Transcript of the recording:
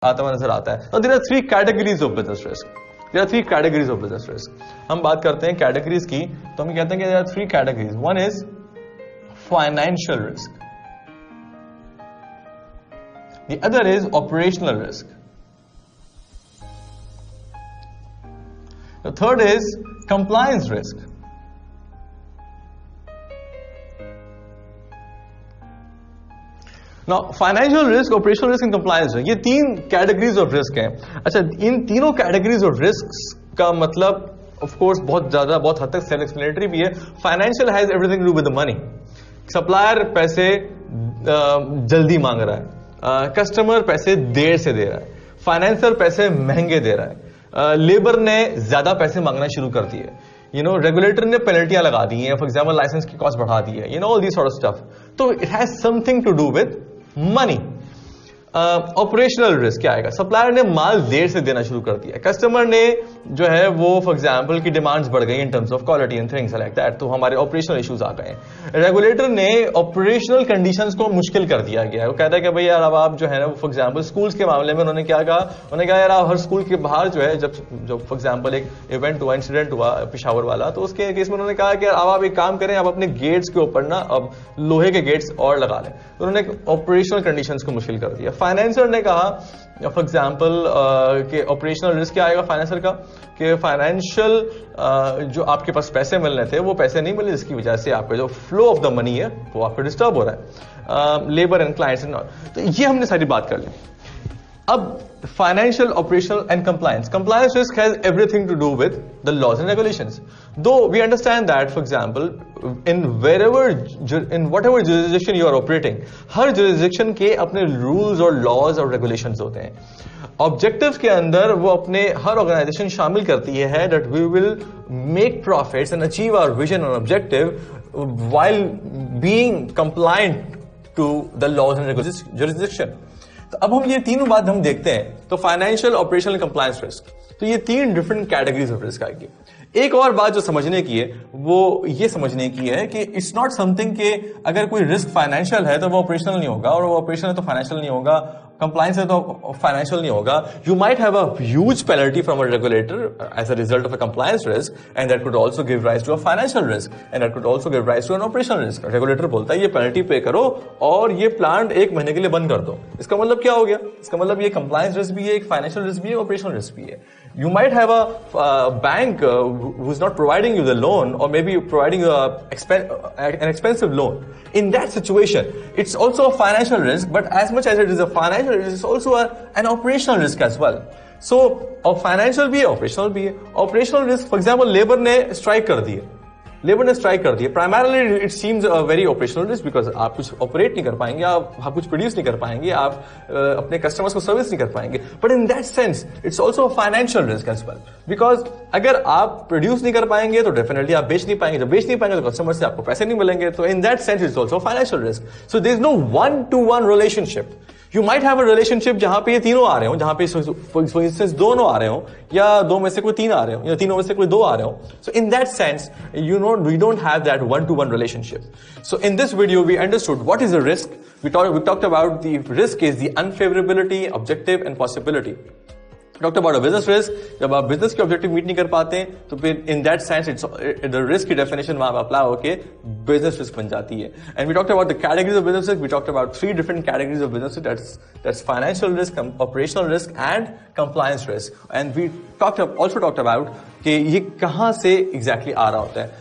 आता हुआ नजर आता है। There are three categories of business risk, there are three categories of business risk. हम बात करते हैं कैटेगरीज की, तो हम कहते हैं कि there are three categories. One is financial risk, the other is operational risk, the third is compliance risk. Now, financial risk, operational risk and compliance risk, ये तीन कैटेगरीज ऑफ रिस्क हैं। अच्छा, इन तीनों कैटेगरीज ऑफ रिस्क का मतलब of course बहुत हद तक सेल्फ एक्सप्लेनेटरी भी है। Financial has everything to do with the money. Supplier पैसे जल्दी मांग रहा है, कस्टमर पैसे देर से दे रहा है, फाइनेंसर पैसे महंगे दे रहा है, लेबर ने ज्यादा पैसे मांगना शुरू कर दिए, रेगुलेटर ने पेनल्टियां लगा दी हैं, फॉर एग्जाम्पल लाइसेंस की कॉस्ट बढ़ा दी है, all this sort of stuff. तो it has something to do with money. Operational risk क्या आएगा? सप्लायर ने माल देर से देना शुरू कर दिया, कस्टमर ने जो है वो फॉर एग्जांपल की डिमांड्स बढ़ गई in terms of quality and things like that, तो हमारे ऑपरेशनल इश्यूज आ गए। रेगुलेटर ने ऑपरेशनल कंडीशंस को मुश्किल कर दिया गया है। वो कहता है कि भाई यार अब आप जो है ना, फॉर एग्जांपल स्कूल्स के मामले में उन्होंने क्या कहा, उन्होंने कहा यार आप हर स्कूल के बाहर जो है जब फॉर एग्जांपल एक इवेंट हुआ, इंसिडेंट हुआ पिशावर वाला, तो उसके केस में उन्होंने कहा कि अब आप एक काम करें, आप अपने गेट्स के ऊपर ना अब लोहे के गेट्स और लगा लें। तो उन्होंने ऑपरेशनल कंडीशंस को मुश्किल कर दिया। फाइनेंसर ने कहा फॉर एग्जाम्पल कि ऑपरेशनल रिस्क क्या आएगा फाइनेंसर का, कि फाइनेंशियल जो आपके पास पैसे मिलने थे वो पैसे नहीं मिले, जिसकी वजह से आपका जो फ्लो ऑफ द मनी है वो आपको डिस्टर्ब हो रहा है, labour and clients and all. तो ये हमने सारी बात कर ली। अब financial, operational and compliance. Compliance risk has everything to do with the laws and regulations. Though we understand that, for example, in whatever jurisdiction you are operating, her jurisdiction के अपने rules और laws और regulations होते हैं। Objectives के अंदर वो अपने हर organization शामिल करती है that we will make profits and achieve our vision and objective while being compliant to the laws and jurisdiction. तो अब हम ये तीनों बात हम देखते हैं, तो फाइनेंशियल, ऑपरेशनल, कंप्लायंस रिस्क, तो ये तीन डिफरेंट कैटेगरीज ऑफ रिस्क आएगी। एक और बात जो समझने की है वो ये समझने की है कि इट्स नॉट समथिंग कि अगर कोई रिस्क फाइनेंशियल है तो वो ऑपरेशनल नहीं होगा, और वो ऑपरेशनल है तो फाइनेंशियल नहीं होगा, कंप्लायंस है तो फाइनेंशियल नहीं होगा। You might have a huge penalty from a regulator as a result of a compliance risk, and that could also give rise to a financial risk, and that could also give rise to an operational risk. Regulator बोलता है ये penalty पे करो और ये plant 1 महीने के लिए बंद कर दो। इसका मतलब क्या हो गया? इसका मतलब ये कंप्लायंस रिस्क भी है, एक फाइनेंशियल रिस्क भी है, ऑपरेशनल रिस्क भी है। You might have a bank who's not providing you the loan, or maybe providing you an expensive loan. In that situation, it's also a financial risk, but as much as it is a financial risk, it's also an operational risk as well. So, financial भी है, operational भी है। Operational risk, for example, labor ने strike कर दी है, labour ने strike कर दिया। Primarily it seems a very operational risk, because आप कुछ ऑपरेट नहीं कर पाएंगे, आप कुछ प्रोड्यूस नहीं कर पाएंगे, आप अपने कस्टमर्स को सर्विस नहीं कर पाएंगे। But in that sense it's also a financial risk as well, because अगर आप प्रोड्यूस नहीं कर पाएंगे तो डेफिनेटली आप बेच नहीं पाएंगे, जब बेच नहीं पाएंगे तो कस्टमर से आपको पैसे नहीं मिलेंगे। तो in that sense it's also financial risk. So there is no 1-to-1 relationship. You might have a relationship जहां पे ये तीनों आ रहे हो, जहां पे फॉर इंस्टेंस दोनों आ रहे हो, या 2 में से कोई 3 आ रहे हो, या 3 में से कोई 2 आ रहे हो। So in that sense we don't have that 1-to-1 relationship. So in this video we understood what is a risk. We talked about the risk is the unfavorability, objective and possibility. Talked about a business risk. जब आप business के objective meet नहीं कर पाते तो फिर in that sense it's the risk की definition वहां अप्लाई होके बिजनेस रिस्क बन जाती है। And we talked about the categories of business risk. We talked about 3 different categories of business risk, that's financial risk, operational risk and compliance risk. And we also talked about कि ये कहां से exactly आ रहा होता है।